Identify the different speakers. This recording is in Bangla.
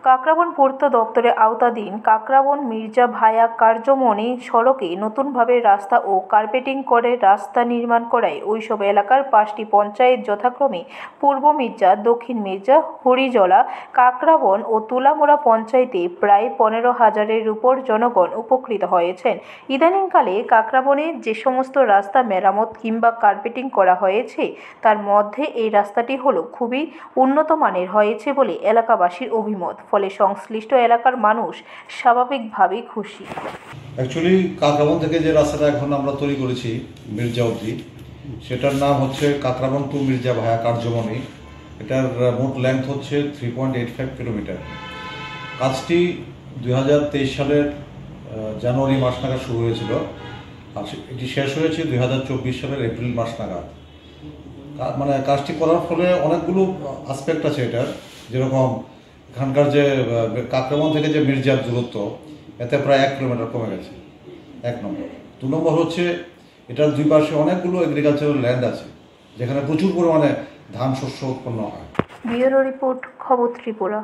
Speaker 1: কাকরাবন পূর্ত দপ্তরের আওতাধীন কাকরাবন মির্জা ভায়া কার্যমণি সড়কে নতুনভাবে রাস্তা ও কার্পেটিং করে রাস্তা নির্মাণ করায় ওইসব এলাকার 5টি পঞ্চায়েত যথাক্রমে পূর্ব মির্জা, দক্ষিণ মির্জা, হরিজলা, কাকরাবন ও তুলামুড়া পঞ্চায়েতে প্রায় 15,000-এর উপর জনগণ উপকৃত হয়েছেন। ইদানিংকালে কাকরাবনে যে সমস্ত রাস্তা মেরামত কিংবা কার্পেটিং করা হয়েছে তার মধ্যে এই রাস্তাটি হলো খুবই উন্নত মানের হয়েছে বলে এলাকাবাসীর অভিমত। ফলে সংশ্লিষ্ট এলাকার মানুষ স্বাভাবিকভাবেই খুশি।
Speaker 2: অ্যাকচুয়ালি কাকরাবন থেকে যে রাস্তাটা এখন আমরা তৈরি করেছি মির্জা অবধি, সেটার নাম হচ্ছে কাকরাবন টু মির্জা ভায়া কার্যমণি। এটার মোট লেন্থ হচ্ছে 3.85 কিলোমিটার। কাজটি 2023 সালের জানুয়ারি মাস নাগাদ শুরু হয়েছিল, আর এটি শেষ হয়েছে 2024 সালের এপ্রিল মাস নাগাদ। মানে কাজটি করার ফলে অনেকগুলো আসপেক্ট আছে এটার, যেরকম এখানকার যে কাকরাবন থেকে যে মির্জার দূরত্ব, এতে প্রায় 1 কিলোমিটার কমে গেছে, 1 নম্বর। 2 নম্বর হচ্ছে এটার দুই পাশে অনেকগুলো এগ্রিকালচারাল ল্যান্ড আছে, যেখানে প্রচুর পরিমাণে ধান শস্য উৎপন্ন হয়।
Speaker 1: ব্যুরো রিপোর্ট, খবর ত্রিপুরা।